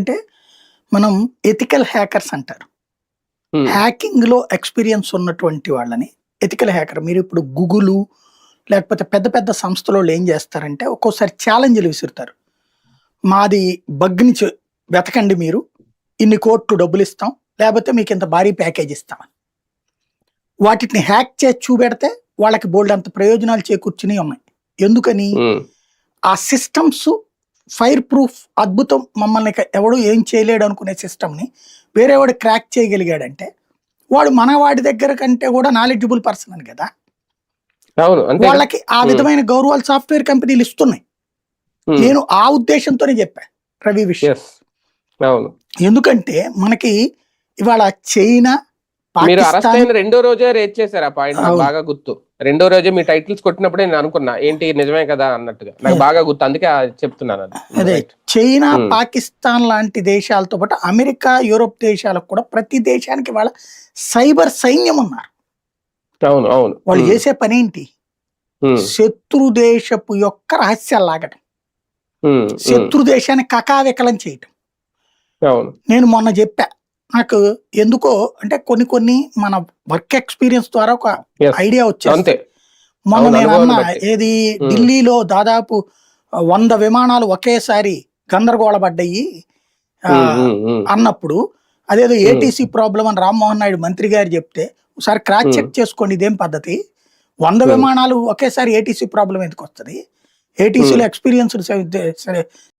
ఏంటంటే మనం ethical hackers అంటారు. హ్యాకింగ్‌లో ఎక్స్‌పీరియన్స్ ఉన్నటువంటి వాళ్ళని ఎథికల్ హ్యాకర్. మీరు ఇప్పుడు గూగులు లేకపోతే పెద్ద పెద్ద సంస్థలోళ్ళు ఏం చేస్తారంటే ఒక్కోసారి ఛాలెంజ్‌లు విసురుతారు. మాది బగ్‌ని వెతకండి మీరు. ఇన్ని కోట్లు డబ్బులిస్తాం. లేకపోతే మీకింత భారీ ప్యాకేజ్ ఇస్తామని. వాటిని హ్యాక్ చేసి చూపెడితే వాళ్ళకి బోలెడంత ప్రయోజనాలు చేకూర్చినయి ఉన్నాయి. ఎందుకని? ఆ సిస్టమ్స్ ఫైర్ ప్రూఫ్ అద్భుతం మమ్మల్ని ఎవడు ఏం చేయలేడు అనుకునే సిస్టమ్‌ని వేరేవాడు క్రాక్ చేయగలిగాడంటే వాడు మనవాడి దగ్గర కంటే కూడా నాలెడ్జబుల్ పర్సన్ అని కదా! అవును. అంతే. వాళ్ళకి ఆ విధమైన గౌరవాలు సాఫ్ట్‌వేర్ కంపెనీలు ఇస్తున్నాయి. నేను ఆ ఉద్దేశంతోనే చెప్పా రవి విషయం. యెస్. అవును. ఎందుకంటే మనకి ఇవాళ చైనా, మీరు అరెస్ట్ పాకిస్తాన్ అయిన రెండో రోజే రేజ్ చేశారు ఆ పాయింట్. నాకు అవును. బాగా గుర్తు. రెండో రోజే మీ టైటిల్స్ కొట్టినప్పుడే నేను అనుకున్నా ఏంటి నిజమే కదా అన్నట్టుగా. నాకు బాగా గుర్తు. అందుకే చెప్తున్నాను అది. అదే రైట్. చైనా, పాకిస్తాన్ లాంటి దేశాలతో పాటు అమెరికా, యూరోప్ దేశాలకు కూడా ప్రతి దేశానికి వాళ్ళ సైబర్ సైన్యం ఉన్నారు. అవును. అవును. వాళ్ళు చేసే పనేంటి? శత్రు దేశపు యొక్క రహస్యాలు లాగటం, శత్రు దేశాన్ని కకావికలం చేయటం. అవును. నేను మొన్న చెప్పా, నాకు ఎందుకో అంటే కొన్ని మన వర్క్ ఎక్స్పీరియన్స్ ద్వారా ఒక Yes. ఐడియా వచ్చేది. అంతే. మొన్న అవును, నేను అనుభవాన్ని అన్నా బట్టి. ఏది ఢిల్లీలో దాదాపు 100 విమానాలు ఒకేసారి గందరగోళపడ్డాయి అన్నప్పుడు అదేదో ఏటీసీ ప్రాబ్లం అని రామ్మోహన్ నాయుడు మంత్రి గారు చెప్తే ఒకసారి క్రాస్ చెక్ చేసుకోండి, ఇదేం పద్ధతి? 100 విమానాలు ఒకేసారి ఏటీసీ ప్రాబ్లం ఎందుకు వస్తుంది? ఏటీసీలో ఎక్స్పీరియన్స్